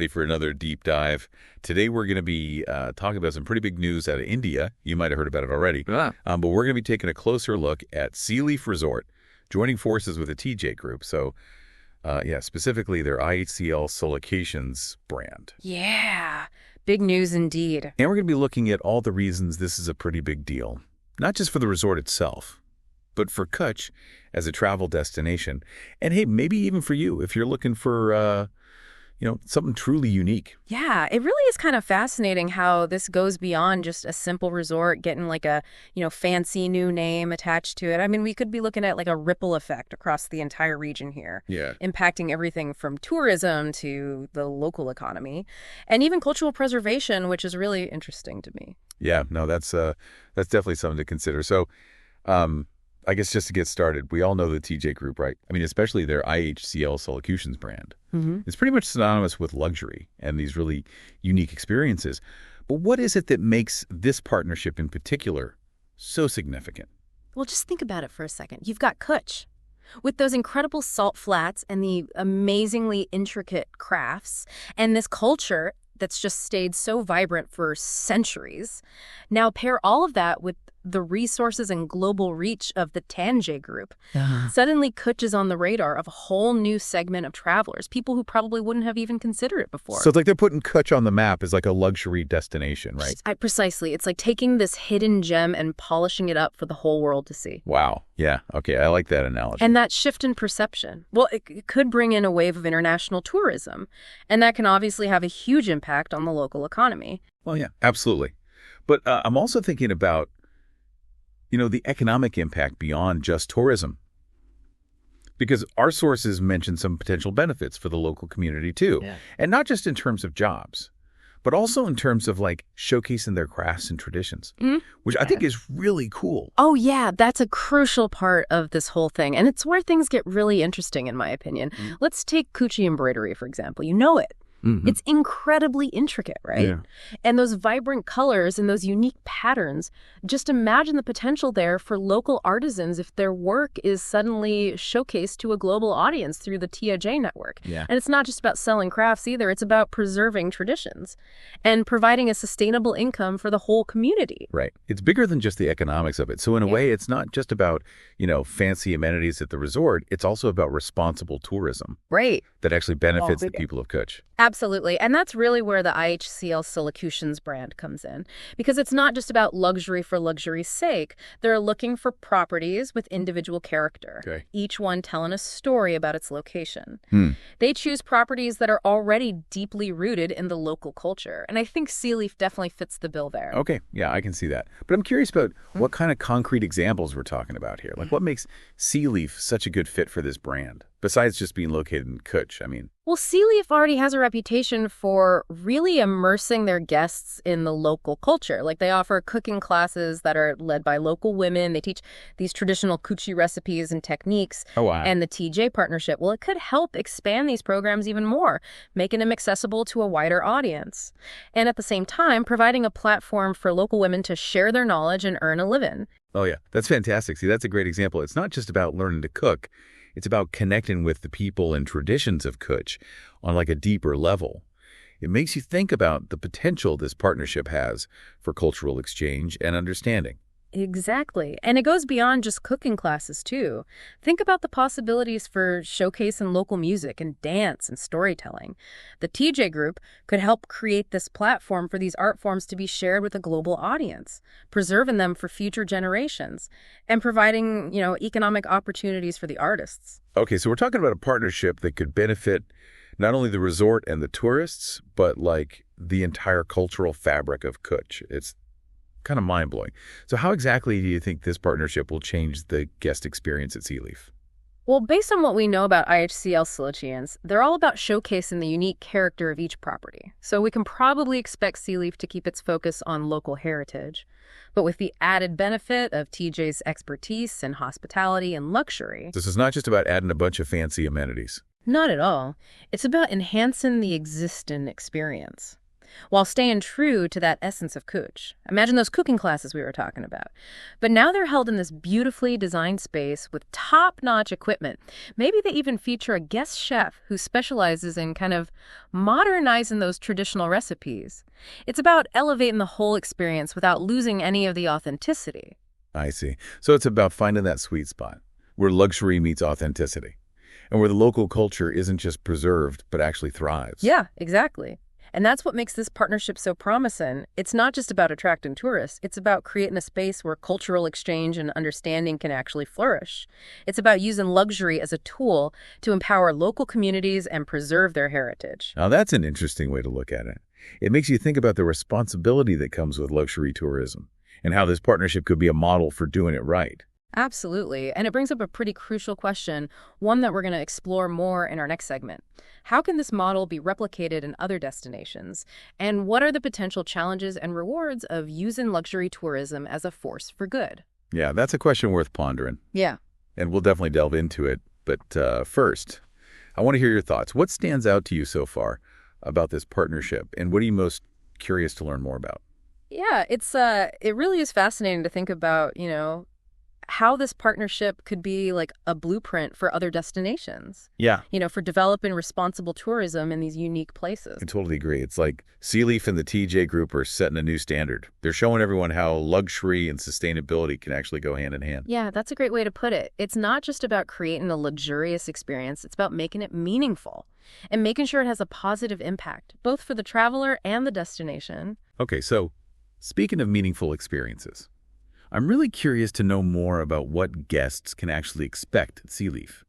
ready for another deep dive. Today we're going to be talking about some pretty big news out of India. You might have heard about it already. Yeah. But we're going to be taking a closer look at SeleQtions Resort, joining forces with the TAJ Group. So, specifically their IHCL SeleQtions brand. Yeah, big news indeed. And we're going to be looking at all the reasons this is a pretty big deal, not just for the resort itself, but for Kutch as a travel destination. And hey, maybe even for you if you're looking for something truly unique. Yeah, it really is kind of fascinating how this goes beyond just a simple resort getting like a, fancy new name attached to it. I mean, we could be looking at like a ripple effect across the entire region here. Yeah. Impacting everything from tourism to the local economy and even cultural preservation, which is really interesting to me. Yeah, no, that's definitely something to consider. So, I guess just to get started, we all know the TAJ Group, right? I mean, especially their IHCL SeleQtions brand. Mm-hmm. It's pretty much synonymous with luxury and these really unique experiences. But what is it that makes this partnership in particular so significant? Well, just think about it for a second. You've got Kutch with those incredible salt flats and the amazingly intricate crafts and this culture that's just stayed so vibrant for centuries. Now pair all of that with the resources and global reach of the TAJ Group. Suddenly, Kutch is on the radar of a whole new segment of travelers, people who probably wouldn't have even considered it before. So it's like they're putting Kutch on the map as like a luxury destination, right? Precisely. It's like taking this hidden gem and polishing it up for the whole world to see. Wow. Yeah. Okay. I like that analogy. And that shift in perception, well, it could bring in a wave of international tourism, and that can obviously have a huge impact on the local economy. Well, yeah, absolutely. But I'm also thinking about the economic impact beyond just tourism. Because our sources mention some potential benefits for the local community too. Yeah. And not just in terms of jobs, but also in terms of like showcasing their crafts and traditions, which I think is really cool. Oh, yeah, that's a crucial part of this whole thing. And it's where things get really interesting, in my opinion. Let's take Kutch embroidery, for example. You know it. Mm-hmm. It's incredibly intricate, right? Yeah. And those vibrant colors and those unique patterns, just imagine the potential there for local artisans if their work is suddenly showcased to a global audience through the TAJ network. Yeah. And it's not just about selling crafts either. It's about preserving traditions and providing a sustainable income for the whole community. Right. It's bigger than just the economics of it. So in a way, it's not just about, fancy amenities at the resort. It's also about responsible tourism. Right. That actually benefits the people of Kutch. Absolutely. And that's really where the IHCL SeleQtions brand comes in. Because it's not just about luxury for luxury's sake. They're looking for properties with individual character, Okay. each one telling a story about its location. Hmm. They choose properties that are already deeply rooted in the local culture. And I think SeleQtions definitely fits the bill there. Okay. Yeah, I can see that. But I'm curious about what kind of concrete examples we're talking about here. Like what makes SeleQtions such a good fit for this brand? Besides just being located in Kutch, I mean. Well, SeleQtions already has a reputation for really immersing their guests in the local culture. Like they offer cooking classes that are led by local women. They teach these traditional Kutch recipes and techniques. Oh, wow. And the TAJ partnership, well, it could help expand these programs even more, making them accessible to a wider audience. And at the same time, providing a platform for local women to share their knowledge and earn a living. Oh, yeah. That's fantastic. See, that's a great example. It's not just about learning to cook. It's about connecting with the people and traditions of Kutch on like a deeper level. It makes you think about the potential this partnership has for cultural exchange and understanding. Exactly. And it goes beyond just cooking classes, too. Think about the possibilities for showcasing local music and dance and storytelling. The TAJ Group could help create this platform for these art forms to be shared with a global audience, preserving them for future generations, and providing, economic opportunities for the artists. Okay, so we're talking about a partnership that could benefit not only the resort and the tourists, but like the entire cultural fabric of Kutch. It's kind of mind-blowing. So how exactly do you think this partnership will change the guest experience at SeleQtions? Well, based on what we know about IHCL SeleQtions, they're all about showcasing the unique character of each property. So we can probably expect SeleQtions to keep its focus on local heritage, but with the added benefit of TJ's expertise in hospitality and luxury. This is not just about adding a bunch of fancy amenities. Not at all. It's about enhancing the existing experience. while staying true to that essence of Kutch. Imagine those cooking classes we were talking about. But now they're held in this beautifully designed space with top-notch equipment. Maybe they even feature a guest chef who specializes in kind of modernizing those traditional recipes. It's about elevating the whole experience without losing any of the authenticity. I see. So it's about finding that sweet spot where luxury meets authenticity and where the local culture isn't just preserved but actually thrives. Yeah, exactly. And that's what makes this partnership so promising. It's not just about attracting tourists. It's about creating a space where cultural exchange and understanding can actually flourish. It's about using luxury as a tool to empower local communities and preserve their heritage. Now that's an interesting way to look at it. It makes you think about the responsibility that comes with luxury tourism and how this partnership could be a model for doing it right. Absolutely. And it brings up a pretty crucial question, one that we're going to explore more in our next segment. How can this model be replicated in other destinations? And what are the potential challenges and rewards of using luxury tourism as a force for good? Yeah, that's a question worth pondering. Yeah. And we'll definitely delve into it. But first, I want to hear your thoughts. What stands out to you so far about this partnership? And what are you most curious to learn more about? Yeah, it really is fascinating to think about, how this partnership could be like a blueprint for other destinations. Yeah. For developing responsible tourism in these unique places. I totally agree. It's like SeleQtions and the TAJ Group are setting a new standard. They're showing everyone how luxury and sustainability can actually go hand in hand. Yeah, that's a great way to put it. It's not just about creating a luxurious experience. It's about making it meaningful and making sure it has a positive impact, both for the traveler and the destination. Okay, so speaking of meaningful experiences, I'm really curious to know more about what guests can actually expect at SeleQtions.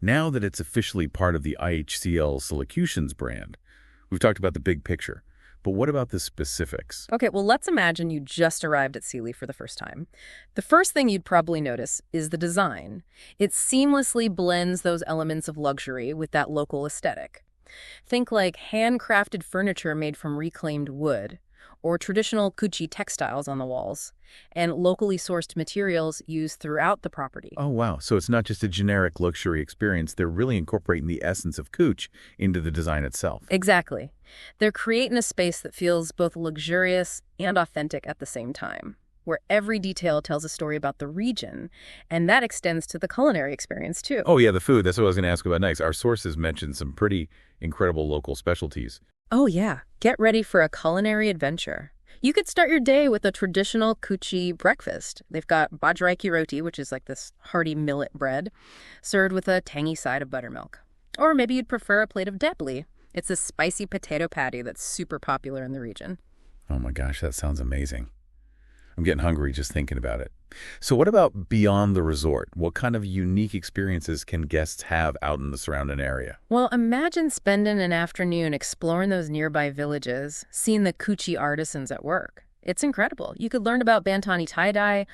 Now that it's officially part of the IHCL SeleQtions brand, we've talked about the big picture, but what about the specifics? Okay, well, let's imagine you just arrived at SeleQtions for the first time. The first thing you'd probably notice is the design. It seamlessly blends those elements of luxury with that local aesthetic. Think like handcrafted furniture made from reclaimed wood, or traditional Kutch textiles on the walls, and locally sourced materials used throughout the property. Oh, wow. So it's not just a generic luxury experience. They're really incorporating the essence of Kutch into the design itself. Exactly. They're creating a space that feels both luxurious and authentic at the same time, where every detail tells a story about the region, and that extends to the culinary experience, too. Oh, yeah, the food. That's what I was going to ask about next. Our sources mentioned some pretty incredible local specialties. Oh, yeah. Get ready for a culinary adventure. You could start your day with a traditional Kutch breakfast. They've got bajraiki roti, which is like this hearty millet bread, served with a tangy side of buttermilk. Or maybe you'd prefer a plate of debli. It's a spicy potato patty that's super popular in the region. Oh my gosh, that sounds amazing. I'm getting hungry just thinking about it. So what about beyond the resort? What kind of unique experiences can guests have out in the surrounding area? Well, imagine spending an afternoon exploring those nearby villages, seeing the Kutch artisans at work. It's incredible. You could learn about Bantani tie-dye,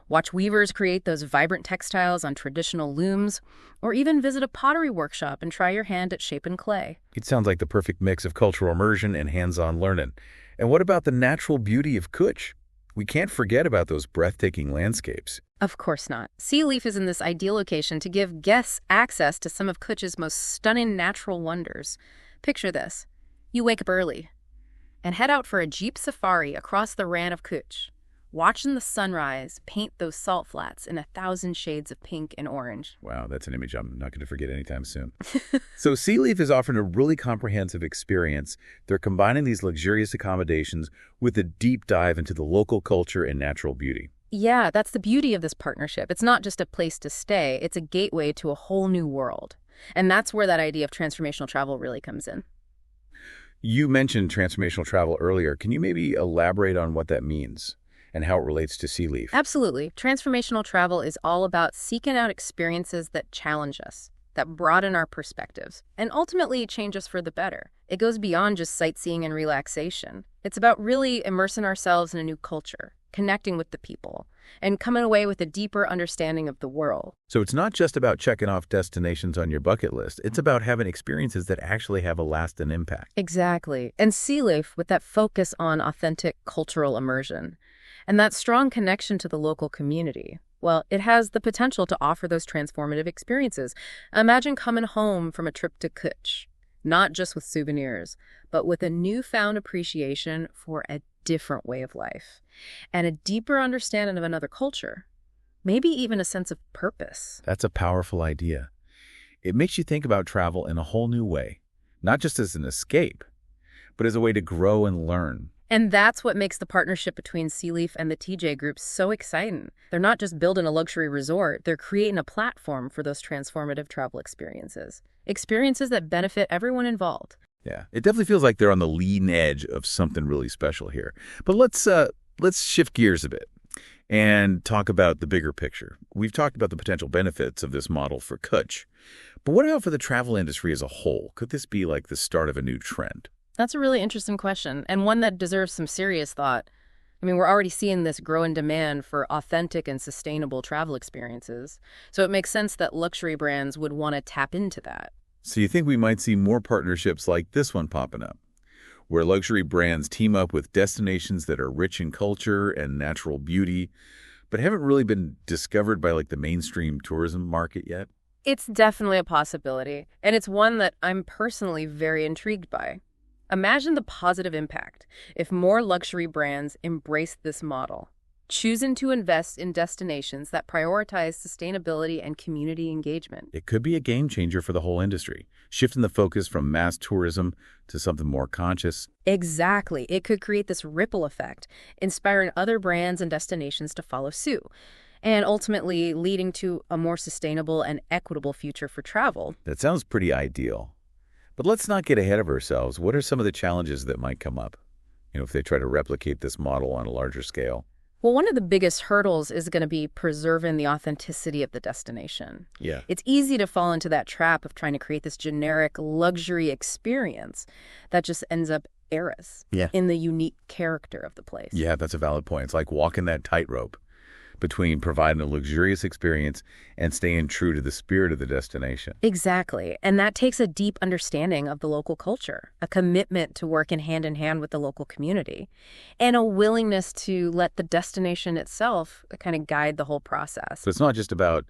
watch weavers create those vibrant textiles on traditional looms, or even visit a pottery workshop and try your hand at shaping clay. It sounds like the perfect mix of cultural immersion and hands-on learning. And what about the natural beauty of Kutch? We can't forget about those breathtaking landscapes. Of course not. SeleQtions is in this ideal location to give guests access to some of Kutch's most stunning natural wonders. Picture this. You wake up early and head out for a jeep safari across the Rann of Kutch, watching the sunrise paint those salt flats in 1,000 shades of pink and orange. Wow, that's an image I'm not going to forget anytime soon. So SeleQtions is offering a really comprehensive experience. They're combining these luxurious accommodations with a deep dive into the local culture and natural beauty. Yeah, that's the beauty of this partnership. It's not just a place to stay, it's a gateway to a whole new world. And that's where that idea of transformational travel really comes in. You mentioned transformational travel earlier. Can you maybe elaborate on what that means and how it relates to SeleQtions? Absolutely. Transformational travel is all about seeking out experiences that challenge us, that broaden our perspectives, and ultimately change us for the better. It goes beyond just sightseeing and relaxation. It's about really immersing ourselves in a new culture, connecting with the people, and coming away with a deeper understanding of the world. So it's not just about checking off destinations on your bucket list. It's about having experiences that actually have a lasting impact. Exactly. And SeleQtions with that focus on authentic cultural immersion and that strong connection to the local community. Well, it has the potential to offer those transformative experiences. Imagine coming home from a trip to Kutch, not just with souvenirs, but with a newfound appreciation for a different way of life and a deeper understanding of another culture, maybe even a sense of purpose. That's a powerful idea. It makes you think about travel in a whole new way, not just as an escape, but as a way to grow and learn. And that's what makes the partnership between SeleQtions and the TAJ Group so exciting. They're not just building a luxury resort, they're creating a platform for those transformative travel experiences. Experiences that benefit everyone involved. Yeah, it definitely feels like they're on the leading edge of something really special here. But let's shift gears a bit and talk about the bigger picture. We've talked about the potential benefits of this model for Kutch. But what about for the travel industry as a whole? Could this be like the start of a new trend? That's a really interesting question, and one that deserves some serious thought. I mean, we're already seeing this growing demand for authentic and sustainable travel experiences, so it makes sense that luxury brands would want to tap into that. So you think we might see more partnerships like this one popping up, where luxury brands team up with destinations that are rich in culture and natural beauty, but haven't really been discovered by like the mainstream tourism market yet? It's definitely a possibility, and it's one that I'm personally very intrigued by. Imagine the positive impact if more luxury brands embrace this model, choosing to invest in destinations that prioritize sustainability and community engagement. It could be a game changer for the whole industry, shifting the focus from mass tourism to something more conscious. Exactly. It could create this ripple effect, inspiring other brands and destinations to follow suit, and ultimately leading to a more sustainable and equitable future for travel. That sounds pretty ideal. But let's not get ahead of ourselves. What are some of the challenges that might come up, if they try to replicate this model on a larger scale? Well, one of the biggest hurdles is going to be preserving the authenticity of the destination. Yeah. It's easy to fall into that trap of trying to create this generic luxury experience that just ends up errors in the unique character of the place. Yeah, that's a valid point. It's like walking that tightrope between providing a luxurious experience and staying true to the spirit of the destination. Exactly. And that takes a deep understanding of the local culture, a commitment to working hand in hand with the local community, and a willingness to let the destination itself kind of guide the whole process. So it's not just about,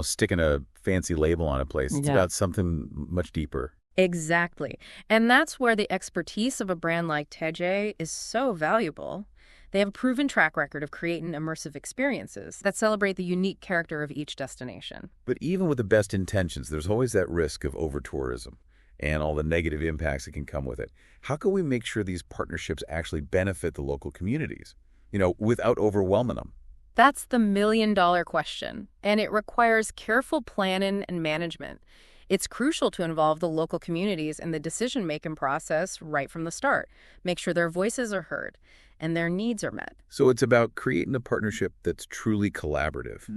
sticking a fancy label on a place. It's about something much deeper. Exactly. And that's where the expertise of a brand like TAJ is so valuable. They have a proven track record of creating immersive experiences that celebrate the unique character of each destination. But even with the best intentions, there's always that risk of over-tourism and all the negative impacts that can come with it. How can we make sure these partnerships actually benefit the local communities, without overwhelming them? That's the million-dollar question, and it requires careful planning and management. It's crucial to involve the local communities in the decision-making process right from the start. Make sure their voices are heard and their needs are met. So it's about creating a partnership that's truly collaborative,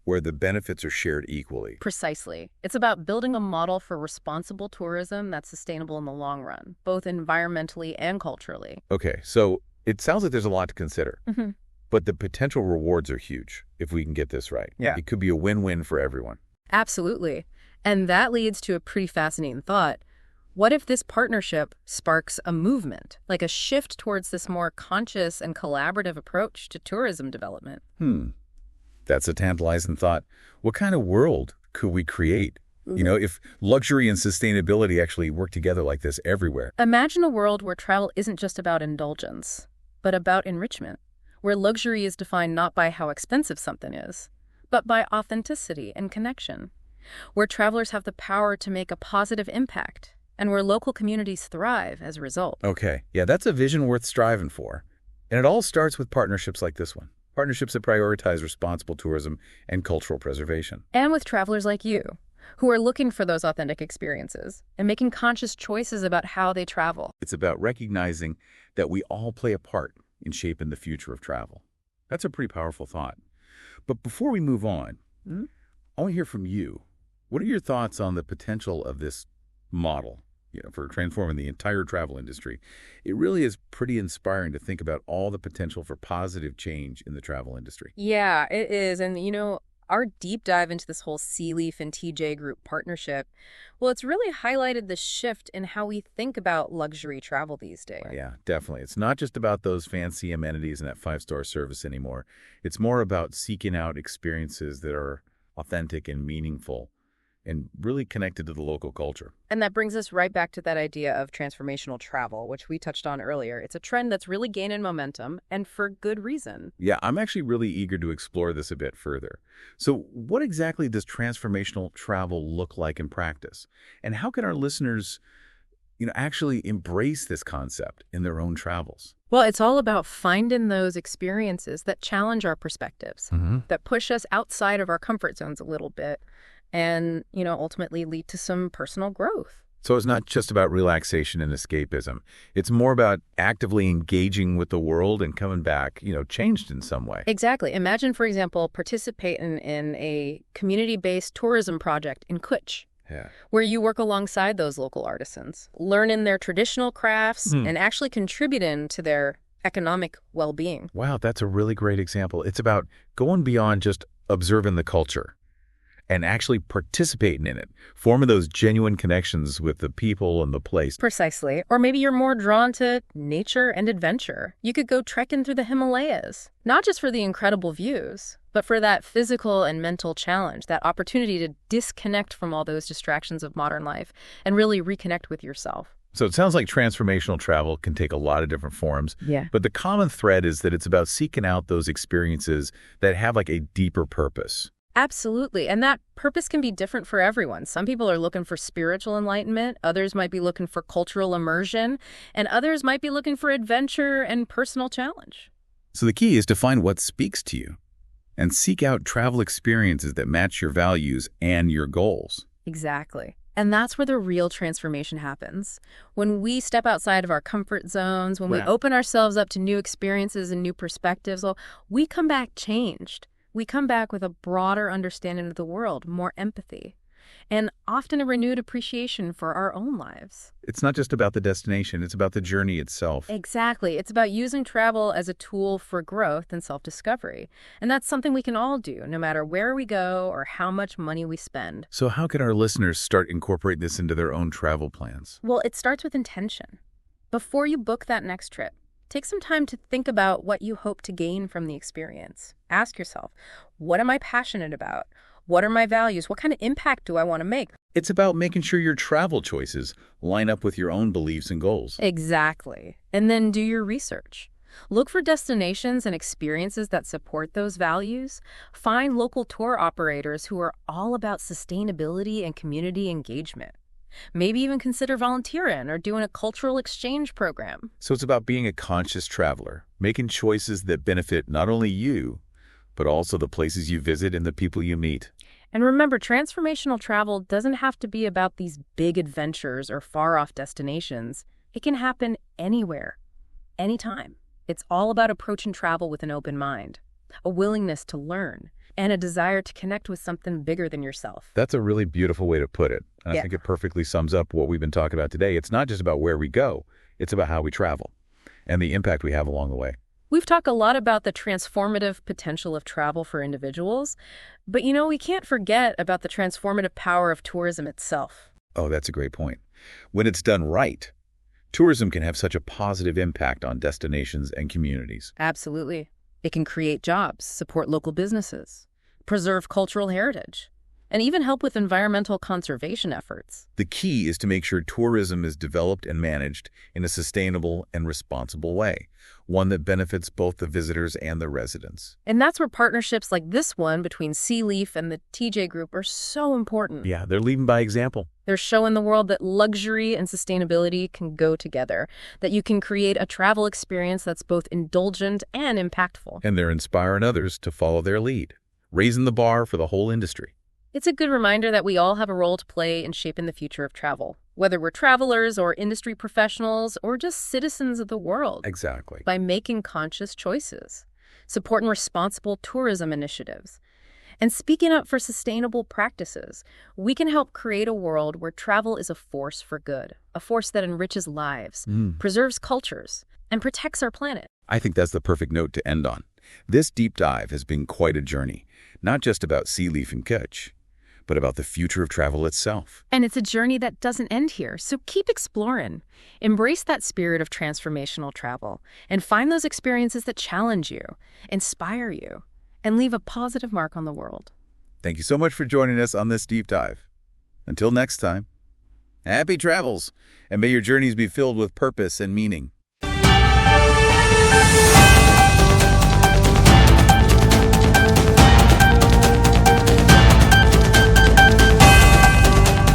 where the benefits are shared equally. Precisely. It's about building a model for responsible tourism that's sustainable in the long run, both environmentally and culturally. Okay, so it sounds like there's a lot to consider, but the potential rewards are huge if we can get this right. Yeah. It could be a win-win for everyone. Absolutely. And that leads to a pretty fascinating thought. What if this partnership sparks a movement, like a shift towards this more conscious and collaborative approach to tourism development? That's a tantalizing thought. What kind of world could we create? If luxury and sustainability actually work together like this everywhere. Imagine a world where travel isn't just about indulgence, but about enrichment, where luxury is defined not by how expensive something is, but by authenticity and connection, where travelers have the power to make a positive impact, and where local communities thrive as a result. Okay, yeah, that's a vision worth striving for. And it all starts with partnerships like this one. Partnerships that prioritize responsible tourism and cultural preservation. And with travelers like you, who are looking for those authentic experiences and making conscious choices about how they travel. It's about recognizing that we all play a part in shaping the future of travel. That's a pretty powerful thought. But before we move on, I want to hear from you. What are your thoughts on the potential of this model, for transforming the entire travel industry? It really is pretty inspiring to think about all the potential for positive change in the travel industry. Yeah, it is. And, our deep dive into this whole SeleQtions and TAJ Group partnership, well, it's really highlighted the shift in how we think about luxury travel these days. Yeah, definitely. It's not just about those fancy amenities and that five-star service anymore. It's more about seeking out experiences that are authentic and meaningful and really connected to the local culture. And that brings us right back to that idea of transformational travel, which we touched on earlier. It's a trend that's really gaining momentum, and for good reason. Yeah, I'm actually really eager to explore this a bit further. So what exactly does transformational travel look like in practice? And how can our listeners, actually embrace this concept in their own travels? Well, it's all about finding those experiences that challenge our perspectives, that push us outside of our comfort zones a little bit, and, ultimately lead to some personal growth. So it's not just about relaxation and escapism. It's more about actively engaging with the world and coming back, changed in some way. Exactly. Imagine, for example, participating in a community-based tourism project in Kutch, where you work alongside those local artisans, learning their traditional crafts and actually contributing to their economic well-being. Wow, that's a really great example. It's about going beyond just observing the culture and actually participating in it, forming those genuine connections with the people and the place. Precisely. Or maybe you're more drawn to nature and adventure. You could go trekking through the Himalayas, not just for the incredible views, but for that physical and mental challenge, that opportunity to disconnect from all those distractions of modern life and really reconnect with yourself. So it sounds like transformational travel can take a lot of different forms. Yeah. But the common thread is that it's about seeking out those experiences that have like a deeper purpose. Absolutely. And that purpose can be different for everyone. Some people are looking for spiritual enlightenment. Others might be looking for cultural immersion. And others might be looking for adventure and personal challenge. So the key is to find what speaks to you and seek out travel experiences that match your values and your goals. Exactly. And that's where the real transformation happens. When we step outside of our comfort zones, when we open ourselves up to new experiences and new perspectives, well, we come back changed. We come back with a broader understanding of the world, more empathy, and often a renewed appreciation for our own lives. It's not just about the destination, it's about the journey itself. Exactly. It's about using travel as a tool for growth and self-discovery. And that's something we can all do, no matter where we go or how much money we spend. So how can our listeners start incorporating this into their own travel plans? Well, it starts with intention. Before you book that next trip, take some time to think about what you hope to gain from the experience. Ask yourself, what am I passionate about? What are my values? What kind of impact do I want to make? It's about making sure your travel choices line up with your own beliefs and goals. Exactly. And then do your research. Look for destinations and experiences that support those values. Find local tour operators who are all about sustainability and community engagement. Maybe even consider volunteering or doing a cultural exchange program. So it's about being a conscious traveler, making choices that benefit not only you, but also the places you visit and the people you meet. And remember, transformational travel doesn't have to be about these big adventures or far-off destinations. It can happen anywhere, anytime. It's all about approaching travel with an open mind, a willingness to learn, and a desire to connect with something bigger than yourself. That's a really beautiful way to put it. And I think it perfectly sums up what we've been talking about today. It's not just about where we go, it's about how we travel and the impact we have along the way. We've talked a lot about the transformative potential of travel for individuals, but we can't forget about the transformative power of tourism itself. Oh, that's a great point. When it's done right, tourism can have such a positive impact on destinations and communities. Absolutely. It can create jobs, support local businesses, preserve cultural heritage, and even help with environmental conservation efforts. The key is to make sure tourism is developed and managed in a sustainable and responsible way, one that benefits both the visitors and the residents. And that's where partnerships like this one between SeleQtions and the TAJ Group are so important. Yeah, they're leading by example. They're showing the world that luxury and sustainability can go together, that you can create a travel experience that's both indulgent and impactful. And they're inspiring others to follow their lead, raising the bar for the whole industry. It's a good reminder that we all have a role to play in shaping the future of travel, whether we're travelers or industry professionals or just citizens of the world. Exactly. By making conscious choices, supporting responsible tourism initiatives, and speaking up for sustainable practices, we can help create a world where travel is a force for good, a force that enriches lives, preserves cultures, and protects our planet. I think that's the perfect note to end on. This deep dive has been quite a journey, not just about SeleQtions and Kutch, but about the future of travel itself. And it's a journey that doesn't end here, so keep exploring. Embrace that spirit of transformational travel and find those experiences that challenge you, inspire you, and leave a positive mark on the world. Thank you so much for joining us on this deep dive. Until next time, happy travels, and may your journeys be filled with purpose and meaning.